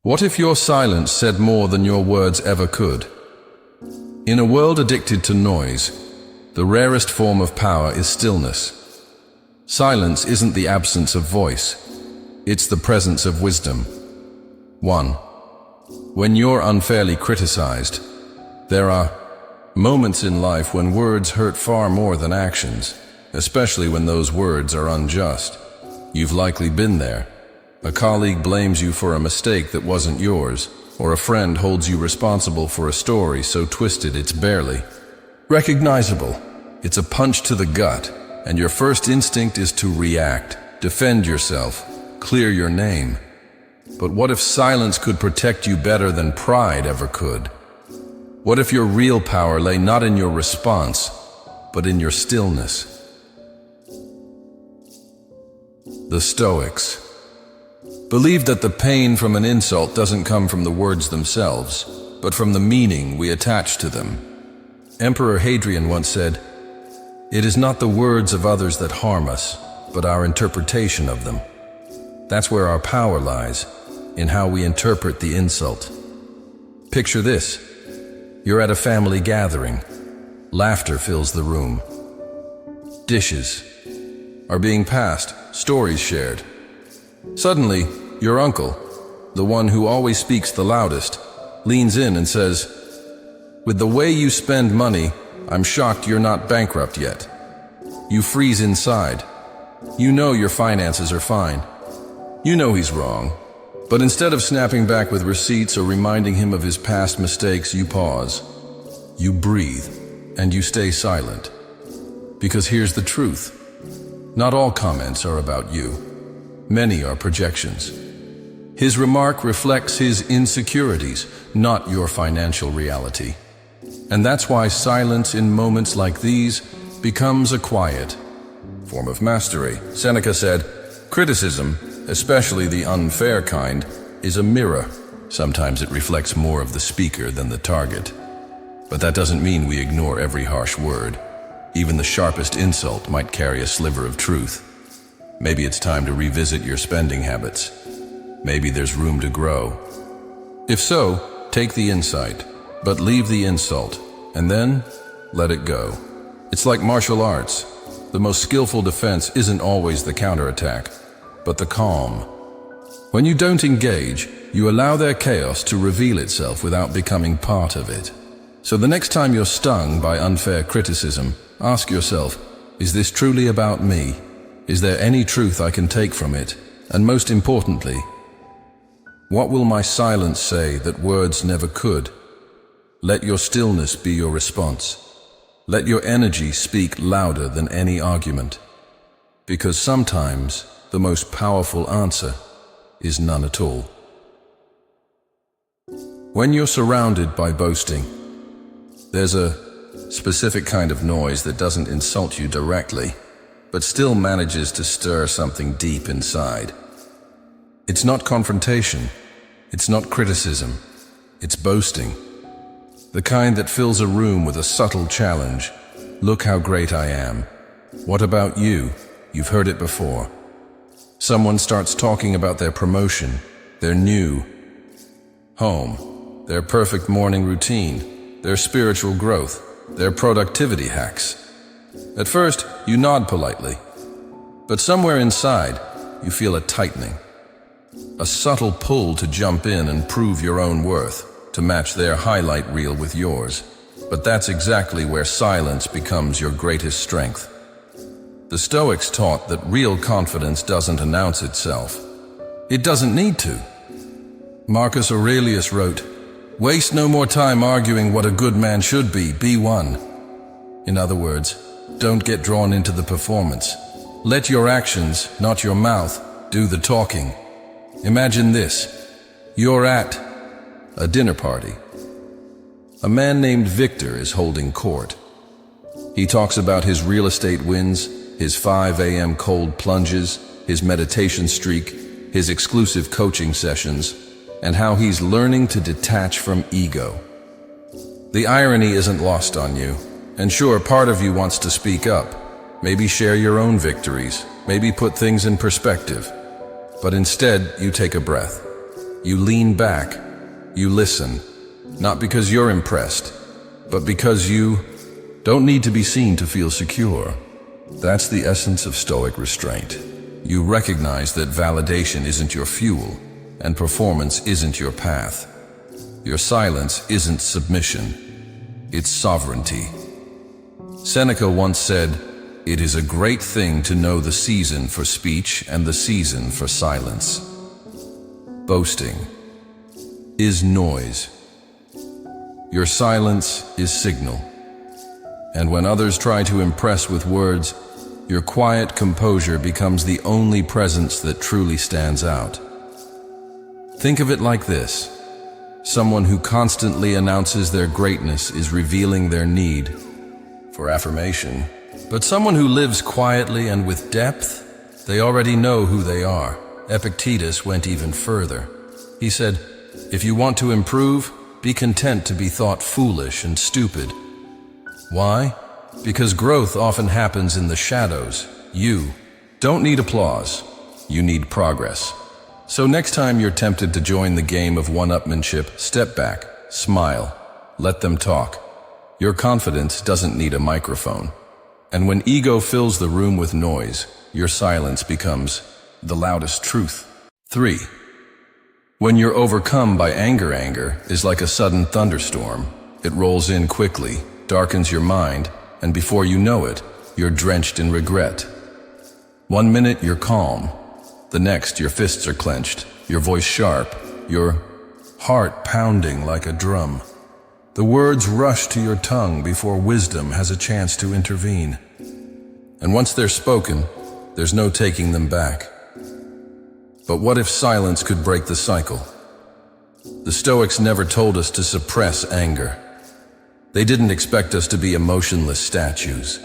What if your silence said more than your words ever could? In a world addicted to noise, the rarest form of power is stillness. Silence isn't the absence of voice, it's the presence of wisdom. 1. When you're unfairly criticized, there are moments in life when words hurt far more than actions, especially when those words are unjust. You've likely been there. A colleague blames you for a mistake that wasn't yours, or a friend holds you responsible for a story so twisted it's barely recognizable. It's a punch to the gut, and your first instinct is to react, defend yourself, clear your name. But what if silence could protect you better than pride ever could? What if your real power lay not in your response, but in your stillness? The Stoics believed that the pain from an insult doesn't come from the words themselves, but from the meaning we attach to them. Emperor Hadrian once said, "It is not the words of others that harm us, but our interpretation of them." That's where our power lies, in how we interpret the insult. Picture this. You're at a family gathering. Laughter fills the room. Dishes are being passed, stories shared. Suddenly, your uncle, the one who always speaks the loudest, leans in and says, "With the way you spend money, I'm shocked you're not bankrupt yet." You freeze inside. You know your finances are fine. You know he's wrong. But instead of snapping back with receipts or reminding him of his past mistakes, you pause. You breathe, and you stay silent. Because here's the truth. Not all comments are about you. Many are projections. His remark reflects his insecurities, not your financial reality. And that's why silence in moments like these becomes a quiet form of mastery. Seneca said, "Criticism, especially the unfair kind, is a mirror. Sometimes it reflects more of the speaker than the target." But that doesn't mean we ignore every harsh word. Even the sharpest insult might carry a sliver of truth. Maybe it's time to revisit your spending habits. Maybe there's room to grow. If so, take the insight, but leave the insult, and then let it go. It's like martial arts. The most skillful defense isn't always the counterattack, but the calm. When you don't engage, you allow their chaos to reveal itself without becoming part of it. So the next time you're stung by unfair criticism, ask yourself, is this truly about me? Is there any truth I can take from it? And most importantly, what will my silence say that words never could? Let your stillness be your response. Let your energy speak louder than any argument. Because sometimes the most powerful answer is none at all. When you're surrounded by boasting, there's a specific kind of noise that doesn't insult you directly, but still manages to stir something deep inside. It's not confrontation, it's not criticism, it's boasting. The kind that fills a room with a subtle challenge. Look how great I am. What about you? You've heard it before. Someone starts talking about their promotion, their new home, their perfect morning routine, their spiritual growth, their productivity hacks. At first, you nod politely, but somewhere inside, you feel a tightening. A subtle pull to jump in and prove your own worth, to match their highlight reel with yours. But that's exactly where silence becomes your greatest strength. The Stoics taught that real confidence doesn't announce itself. It doesn't need to. Marcus Aurelius wrote, "Waste no more time arguing what a good man should be one." In other words, don't get drawn into the performance. Let your actions, not your mouth, do the talking. Imagine this. You're at a dinner party. A man named Victor is holding court. He talks about his real estate wins, his 5 a.m. cold plunges, his meditation streak, his exclusive coaching sessions, and how he's learning to detach from ego. The irony isn't lost on you. And sure, part of you wants to speak up, maybe share your own victories, maybe put things in perspective. But instead, you take a breath. You lean back. You listen. Not because you're impressed, but because you don't need to be seen to feel secure. That's the essence of Stoic restraint. You recognize that validation isn't your fuel, and performance isn't your path. Your silence isn't submission. It's sovereignty. Seneca once said, "It is a great thing to know the season for speech and the season for silence." Boasting is noise. Your silence is signal. And when others try to impress with words, your quiet composure becomes the only presence that truly stands out. Think of it like this. Someone who constantly announces their greatness is revealing their need for affirmation. But someone who lives quietly and with depth, they already know who they are. Epictetus went even further. He said, "If you want to improve, be content to be thought foolish and stupid." Why? Because growth often happens in the shadows. You don't need applause. You need progress. So next time you're tempted to join the game of one-upmanship, step back, smile, let them talk. Your confidence doesn't need a microphone. And when ego fills the room with noise, your silence becomes the loudest truth. 3. When you're overcome by anger is like a sudden thunderstorm. It rolls in quickly, darkens your mind, and before you know it, you're drenched in regret. One minute you're calm. The next your fists are clenched, your voice sharp, your heart pounding like a drum. The words rush to your tongue before wisdom has a chance to intervene. And once they're spoken, there's no taking them back. But what if silence could break the cycle? The Stoics never told us to suppress anger. They didn't expect us to be emotionless statues.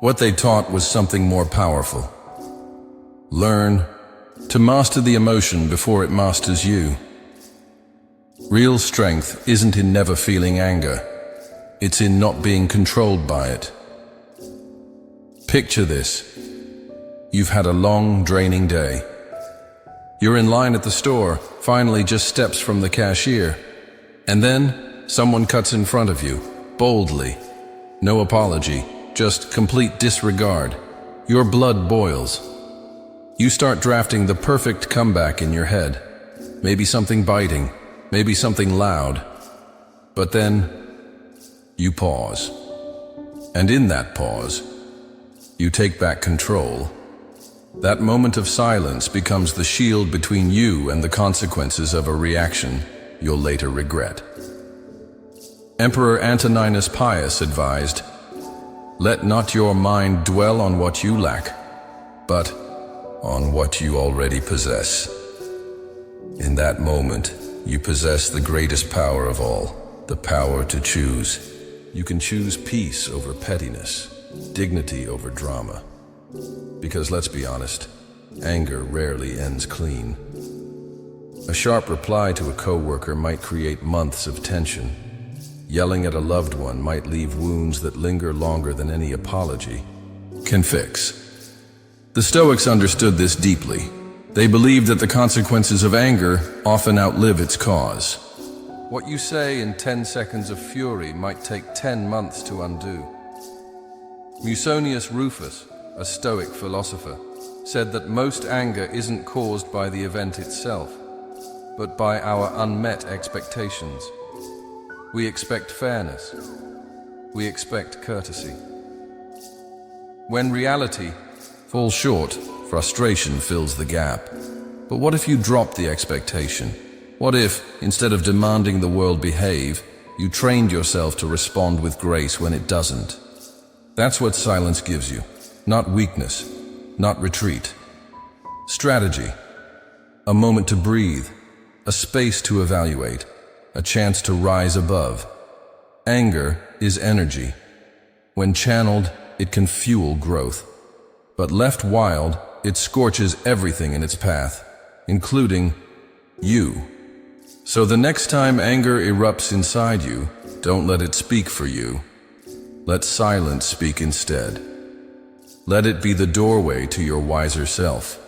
What they taught was something more powerful. Learn to master the emotion before it masters you. Real strength isn't in never feeling anger. It's in not being controlled by it. Picture this. You've had a long, draining day. You're in line at the store, finally just steps from the cashier. And then someone cuts in front of you, boldly. No apology, just complete disregard. Your blood boils. You start drafting the perfect comeback in your head. Maybe something biting, maybe something loud. But then, you pause. And in that pause, you take back control. That moment of silence becomes the shield between you and the consequences of a reaction you'll later regret. Emperor Antoninus Pius advised, "Let not your mind dwell on what you lack, but on what you already possess." In that moment, you possess the greatest power of all, the power to choose. You can choose peace over pettiness, dignity over drama. Because let's be honest, anger rarely ends clean. A sharp reply to a coworker might create months of tension. Yelling at a loved one might leave wounds that linger longer than any apology can fix. The Stoics understood this deeply. They believed that the consequences of anger often outlive its cause. What you say in 10 seconds of fury might take 10 months to undo. Musonius Rufus, a Stoic philosopher, said that most anger isn't caused by the event itself, but by our unmet expectations. We expect fairness. We expect courtesy. When reality falls short, frustration fills the gap. But what if you drop the expectation? What if, instead of demanding the world behave, you trained yourself to respond with grace when it doesn't? That's what silence gives you. Not weakness, not retreat. Strategy. A moment to breathe, a space to evaluate, a chance to rise above. Anger is energy. When channeled, it can fuel growth. But left wild, it scorches everything in its path, including you. So the next time anger erupts inside you, don't let it speak for you. Let silence speak instead. Let it be the doorway to your wiser self.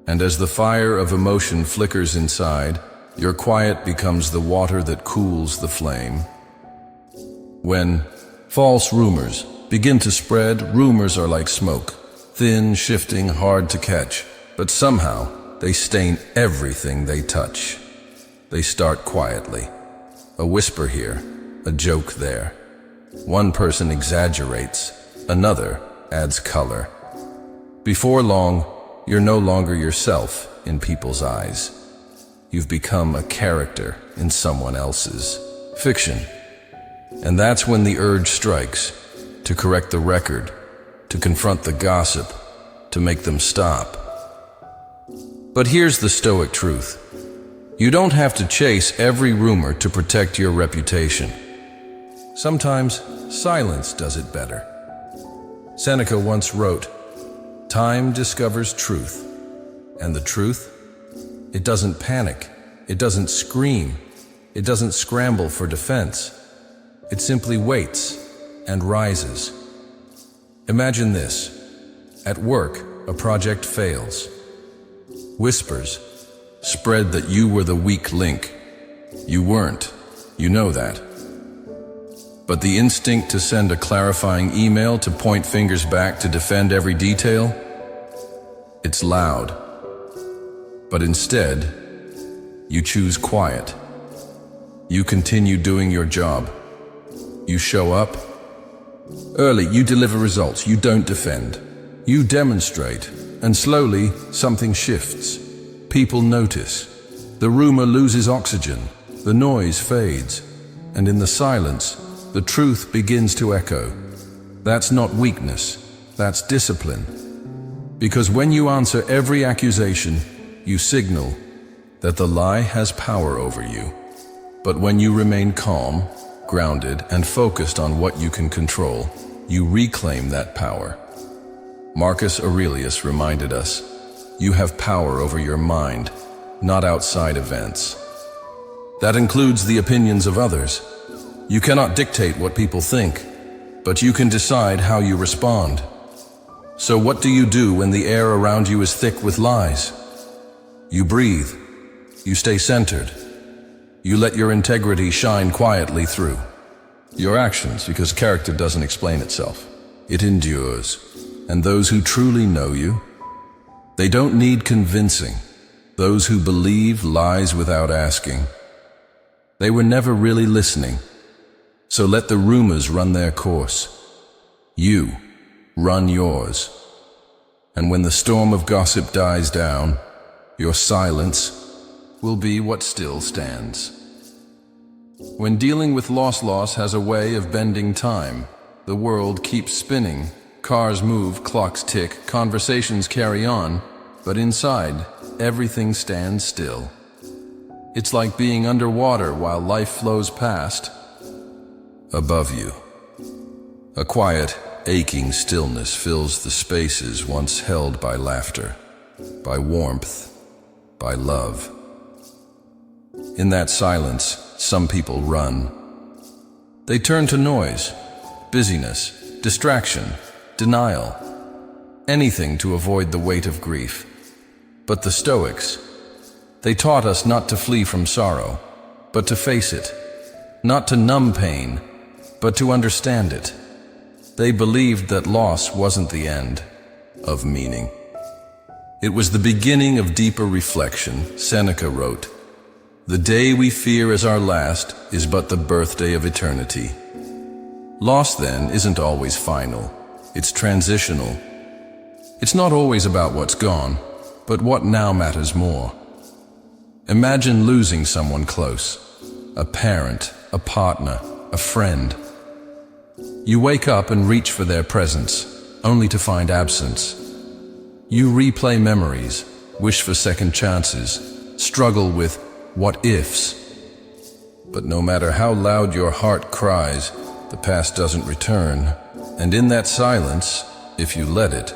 And as the fire of emotion flickers inside, your quiet becomes the water that cools the flame. When false rumors begin to spread, rumors are like smoke, thin, shifting, hard to catch, but somehow they stain everything they touch. They start quietly. A whisper here, a joke there. One person exaggerates, another adds color. Before long, you're no longer yourself in people's eyes. You've become a character in someone else's fiction. And that's when the urge strikes, to correct the record, to confront the gossip, to make them stop. But here's the Stoic truth. You don't have to chase every rumor to protect your reputation. Sometimes silence does it better. Seneca once wrote, "Time discovers truth, and the truth, it doesn't panic, it doesn't scream, it doesn't scramble for defense. It simply waits and rises." Imagine this. At work, a project fails. Whispers spread that you were the weak link. You weren't. You know that. But the instinct to send a clarifying email, to point fingers back, to defend every detail, it's loud. But instead, you choose quiet. You continue doing your job. You show up early, you deliver results, you don't defend. You demonstrate, and slowly something shifts. People notice. The rumor loses oxygen, the noise fades, and in the silence, the truth begins to echo. That's not weakness, that's discipline. Because when you answer every accusation, you signal that the lie has power over you. But when you remain calm, grounded, and focused on what you can control, you reclaim that power. Marcus Aurelius reminded us, you have power over your mind, not outside events. That includes the opinions of others. You cannot dictate what people think, but you can decide how you respond. So what do you do when the air around you is thick with lies? You breathe. You stay centered. You let your integrity shine quietly through. Your actions, because character doesn't explain itself. It endures. And those who truly know you, they don't need convincing. Those who believe lies without asking, they were never really listening. So let the rumors run their course. You run yours. And when the storm of gossip dies down, your silence will be what still stands. When dealing with loss has a way of bending time. The world keeps spinning. Cars move, clocks tick, conversations carry on, but inside, everything stands still. It's like being underwater while life flows past. Above you, a quiet, aching stillness fills the spaces once held by laughter, by warmth, by love. In that silence, some people run. They turn to noise, busyness, distraction, denial, anything to avoid the weight of grief. But the Stoics, they taught us not to flee from sorrow, but to face it, not to numb pain, but to understand it. They believed that loss wasn't the end of meaning. It was the beginning of deeper reflection. Seneca wrote, "The day we fear as our last is but the birthday of eternity." Loss, then, isn't always final. It's transitional. It's not always about what's gone, but what now matters more. Imagine losing someone close, a parent, a partner, a friend. You wake up and reach for their presence, only to find absence. You replay memories, wish for second chances, struggle with what ifs. But no matter how loud your heart cries, the past doesn't return. And in that silence, if you let it,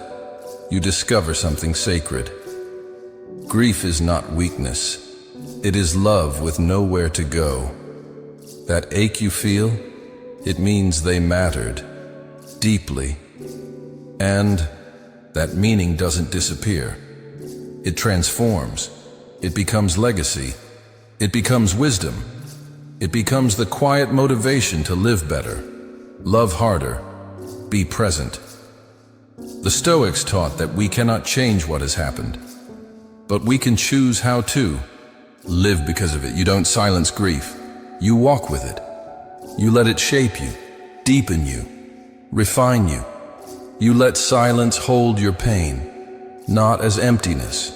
you discover something sacred. Grief is not weakness. It is love with nowhere to go. That ache you feel, it means they mattered deeply. And that meaning doesn't disappear. It transforms. It becomes legacy. It becomes wisdom. It becomes the quiet motivation to live better, love harder, be present. The Stoics taught that we cannot change what has happened, but we can choose how to live because of it. You don't silence grief. You walk with it. You let it shape you, deepen you, refine you. You let silence hold your pain, not as emptiness,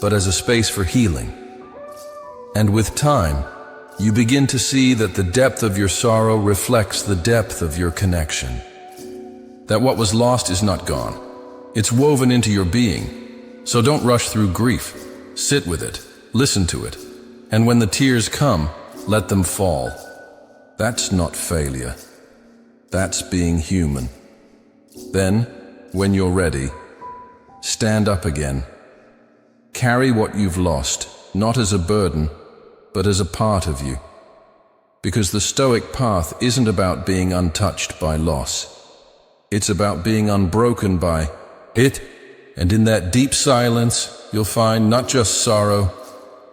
but as a space for healing. And with time, you begin to see that the depth of your sorrow reflects the depth of your connection. That what was lost is not gone. It's woven into your being. So don't rush through grief. Sit with it, listen to it, and when the tears come, let them fall. That's not failure. That's being human. Then, when you're ready, stand up again. Carry what you've lost, not as a burden, but as a part of you. Because the Stoic path isn't about being untouched by loss. It's about being unbroken by it, and in that deep silence, you'll find not just sorrow,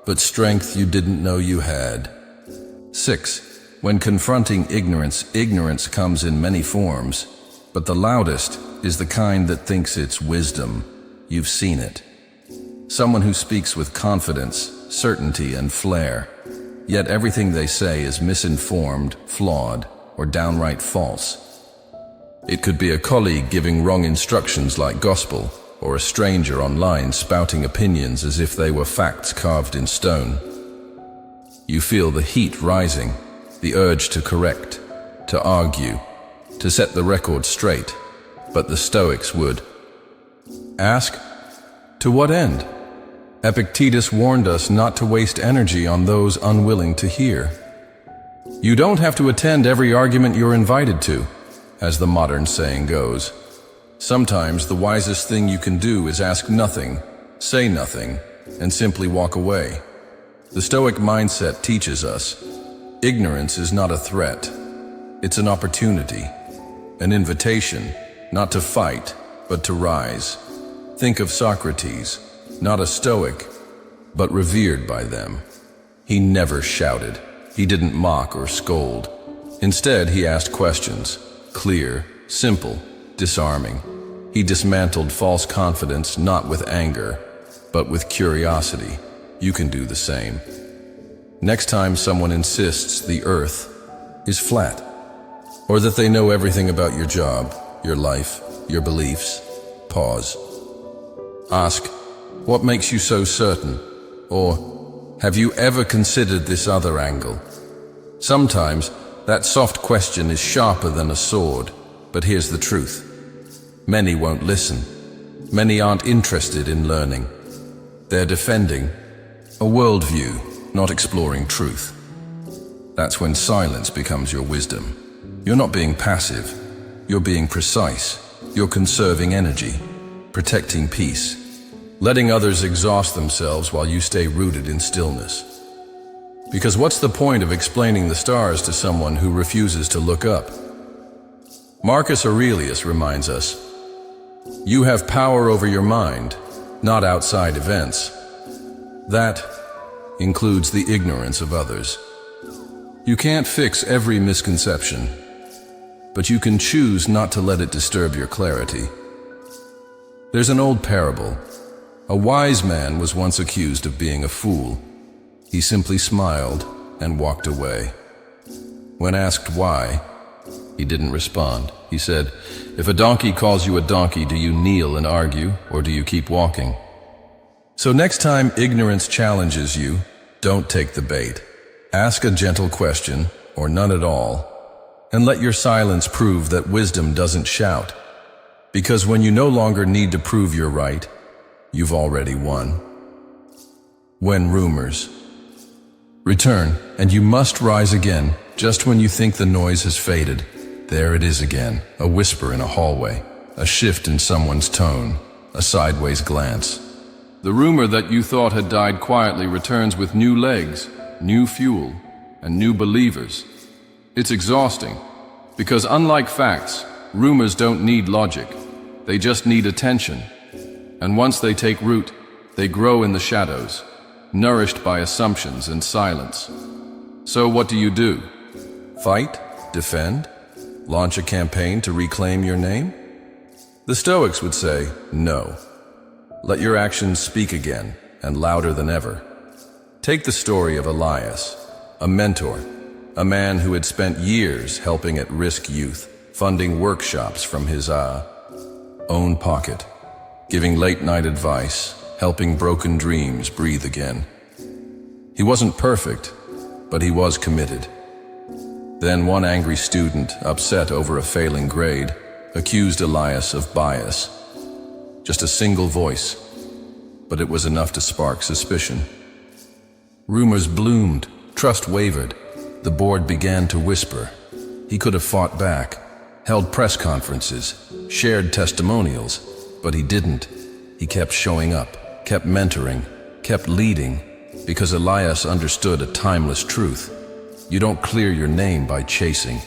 but strength you didn't know you had. 6. When confronting ignorance, ignorance comes in many forms, but the loudest is the kind that thinks it's wisdom. You've seen it. Someone who speaks with confidence, certainty, and flair, yet everything they say is misinformed, flawed, or downright false. It could be a colleague giving wrong instructions like gospel, or a stranger online spouting opinions as if they were facts carved in stone. You feel the heat rising, the urge to correct, to argue, to set the record straight, but the Stoics would ask, to what end? Epictetus warned us not to waste energy on those unwilling to hear. You don't have to attend every argument you're invited to, as the modern saying goes. Sometimes the wisest thing you can do is ask nothing, say nothing, and simply walk away. The Stoic mindset teaches us, ignorance is not a threat. It's an opportunity, an invitation, not to fight, but to rise. Think of Socrates, not a Stoic, but revered by them. He never shouted. He didn't mock or scold. Instead, he asked questions, clear, simple, disarming. He dismantled false confidence not with anger, but with curiosity. You can do the same. Next time someone insists the earth is flat, or that they know everything about your job, your life, your beliefs, pause. Ask, what makes you so certain? Or, have you ever considered this other angle? Sometimes, that soft question is sharper than a sword, but here's the truth. Many won't listen. Many aren't interested in learning. They're defending a worldview, not exploring truth. That's when silence becomes your wisdom. You're not being passive. You're being precise. You're conserving energy, protecting peace, letting others exhaust themselves while you stay rooted in stillness. Because what's the point of explaining the stars to someone who refuses to look up? Marcus Aurelius reminds us, you have power over your mind, not outside events. That includes the ignorance of others. You can't fix every misconception, but you can choose not to let it disturb your clarity. There's an old parable. A wise man was once accused of being a fool. He simply smiled and walked away. When asked why, he didn't respond. He said, if a donkey calls you a donkey, do you kneel and argue, or do you keep walking? So next time ignorance challenges you, don't take the bait. Ask a gentle question, or none at all, and let your silence prove that wisdom doesn't shout. Because when you no longer need to prove you're right, you've already won. When rumors return, and you must rise again, just when you think the noise has faded, there it is again, a whisper in a hallway, a shift in someone's tone, a sideways glance. The rumor that you thought had died quietly returns with new legs, new fuel, and new believers. It's exhausting, because unlike facts, rumors don't need logic. They just need attention. And once they take root, They grow in the shadows, nourished by assumptions and silence. So what do? Fight? Defend? Launch a campaign to reclaim your name? The Stoics would say, no. Let your actions speak again, and louder than ever. Take the story of Elias, a mentor, a man who had spent years helping at-risk youth, funding workshops from his own pocket, giving late-night advice, helping broken dreams breathe again. He wasn't perfect, but he was committed. Then one angry student, upset over a failing grade, accused Elias of bias. Just a single voice, but it was enough to spark suspicion. Rumors bloomed, trust wavered. The board began to whisper. He could have fought back, held press conferences, shared testimonials, but he didn't. He kept showing up, kept mentoring, kept leading, because Elias understood a timeless truth. You don't clear your name by chasing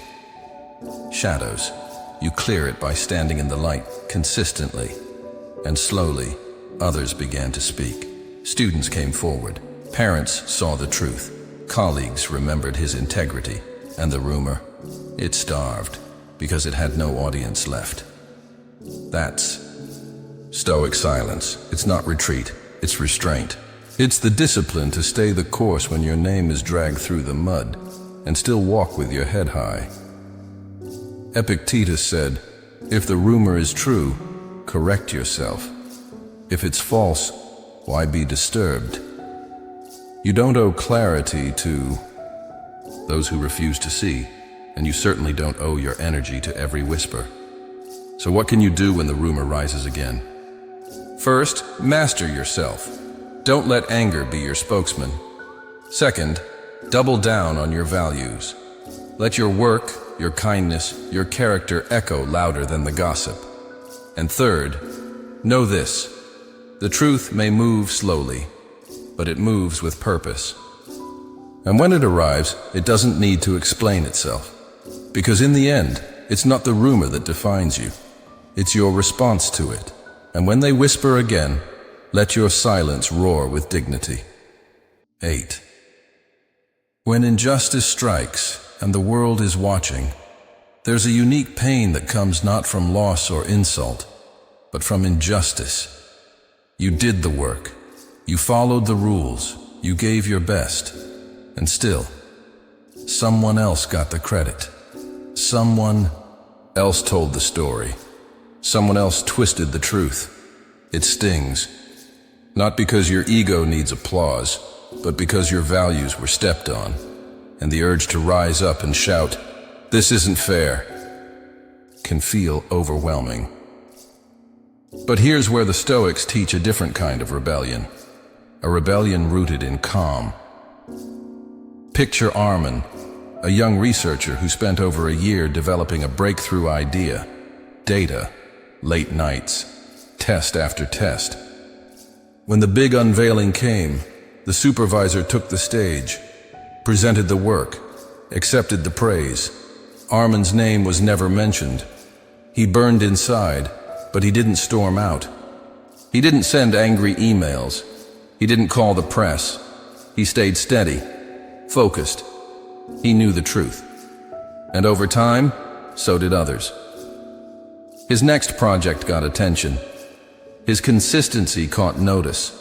shadows. You clear it by standing in the light consistently. And slowly, others began to speak. Students came forward. Parents saw the truth. Colleagues remembered his integrity. And the rumor, it starved because it had no audience left. That's Stoic silence. It's not retreat, it's restraint. It's the discipline to stay the course when your name is dragged through the mud and still walk with your head high. Epictetus said, if the rumor is true, correct yourself. If it's false, why be disturbed? You don't owe clarity to those who refuse to see, and you certainly don't owe your energy to every whisper. So what can you do when the rumor rises again? First, master yourself. Don't let anger be your spokesman. Second, double down on your values. Let your work, your kindness, your character echo louder than the gossip. And third, know this. The truth may move slowly, but it moves with purpose. And when it arrives, it doesn't need to explain itself. Because in the end, it's not the rumor that defines you. It's your response to it. And when they whisper again, let your silence roar with dignity. 8. When injustice strikes and the world is watching, there's a unique pain that comes not from loss or insult, but from injustice. You did the work. You followed the rules. You gave your best. And still, someone else got the credit. Someone else told the story. Someone else twisted the truth. It stings. Not because your ego needs applause, but because your values were stepped on, and the urge to rise up and shout, "This isn't fair," can feel overwhelming. But here's where the Stoics teach a different kind of rebellion, a rebellion rooted in calm. Picture Armin, a young researcher who spent over a year developing a breakthrough idea, data, late nights, test after test. When the big unveiling came, the supervisor took the stage, presented the work, accepted the praise. Armin's name was never mentioned. He burned inside, but he didn't storm out. He didn't send angry emails. He didn't call the press. He stayed steady, focused. He knew the truth. And over time, so did others. His next project got attention. His consistency caught notice.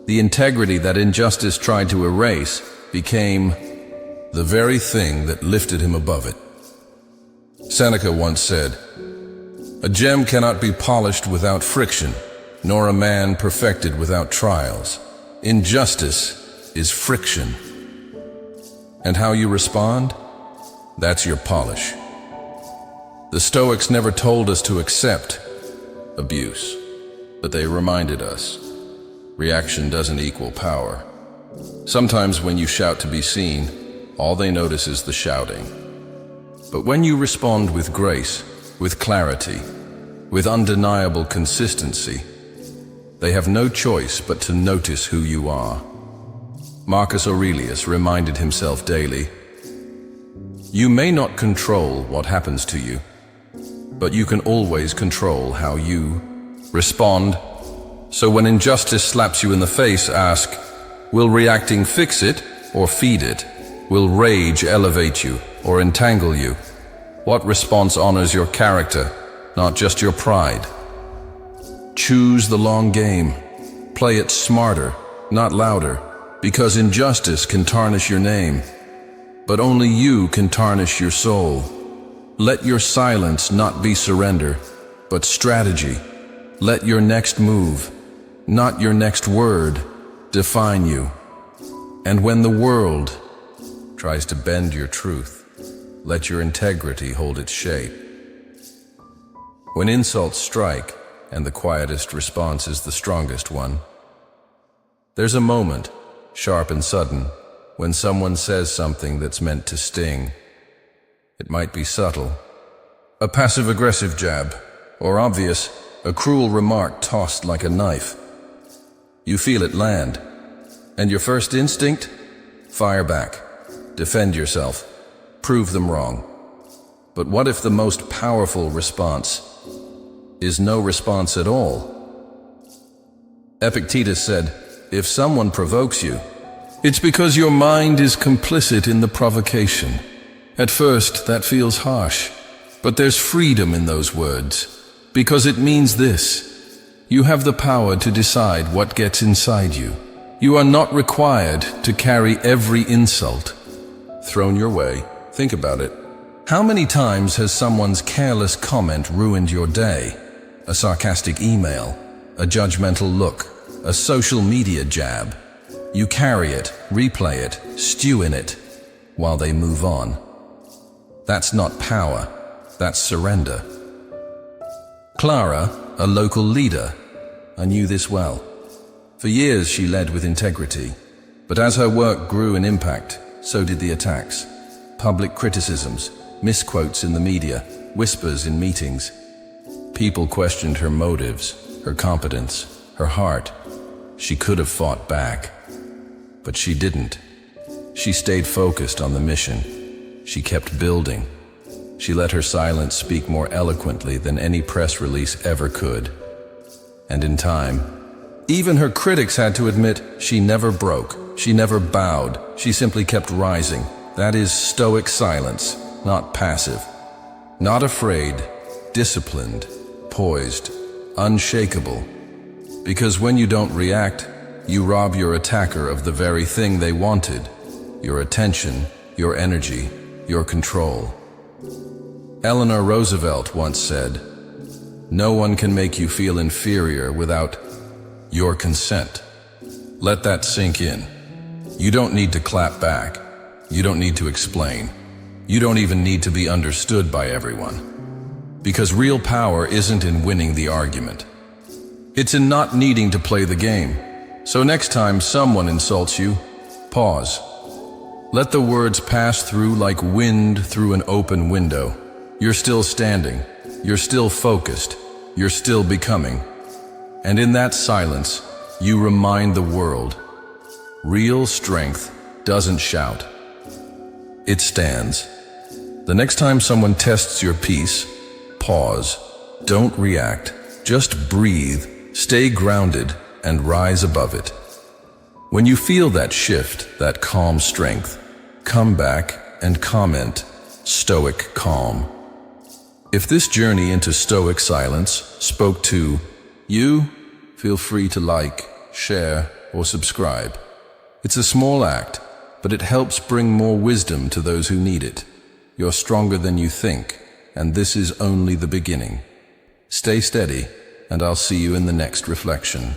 The integrity that injustice tried to erase became the very thing that lifted him above it. Seneca once said, "A gem cannot be polished without friction, nor a man perfected without trials." Injustice is friction. And how you respond? That's your polish. The Stoics never told us to accept abuse, but they reminded us, reaction doesn't equal power. Sometimes when you shout to be seen, all they notice is the shouting. But when you respond with grace, with clarity, with undeniable consistency, they have no choice but to notice who you are. Marcus Aurelius reminded himself daily, "You may not control what happens to you, but you can always control how you respond." So when injustice slaps you in the face, ask, will reacting fix it or feed it? Will rage elevate you or entangle you? What response honors your character, not just your pride? Choose the long game. Play it smarter, not louder, because injustice can tarnish your name, but only you can tarnish your soul. Let your silence not be surrender, but strategy. Let your next move, not your next word, define you. And when the world tries to bend your truth, let your integrity hold its shape. When insults strike, and the quietest response is the strongest one, there's a moment, sharp and sudden, when someone says something that's meant to sting. It might be subtle, a passive-aggressive jab, or obvious, a cruel remark tossed like a knife. You feel it land, and your first instinct? Fire back, defend yourself, prove them wrong. But what if the most powerful response is no response at all? Epictetus said, if someone provokes you, it's because your mind is complicit in the provocation. At first, that feels harsh, but there's freedom in those words, because it means this: you have the power to decide what gets inside you. You are not required to carry every insult thrown your way. Think about it. How many times has someone's careless comment ruined your day? A sarcastic email, a judgmental look, a social media jab. You carry it, replay it, stew in it, while they move on. That's not power, that's surrender. Clara, a local leader, I knew this well. For years she led with integrity, but as her work grew in impact, so did the attacks. Public criticisms, misquotes in the media, whispers in meetings. People questioned her motives, her competence, her heart. She could have fought back, but she didn't. She stayed focused on the mission. She kept building. She let her silence speak more eloquently than any press release ever could. And in time, even her critics had to admit she never broke, she never bowed, she simply kept rising. That is stoic silence, not passive. Not afraid, disciplined, poised, unshakable. Because when you don't react, you rob your attacker of the very thing they wanted: your attention, your energy, your control. Eleanor Roosevelt once said, "No one can make you feel inferior without your consent." Let that sink in. You don't need to clap back. You don't need to explain. You don't even need to be understood by everyone. Because real power isn't in winning the argument. It's in not needing to play the game. So next time someone insults you, pause. Let the words pass through like wind through an open window. You're still standing. You're still focused. You're still becoming. And in that silence, you remind the world, real strength doesn't shout. It stands. The next time someone tests your peace, pause. Don't react. Just breathe, stay grounded, and rise above it. When you feel that shift, that calm strength, come back and comment, Stoic calm. If this journey into Stoic silence spoke to you, feel free to like, share, or subscribe. It's a small act, but it helps bring more wisdom to those who need it. You're stronger than you think, and this is only the beginning. Stay steady, and I'll see you in the next reflection.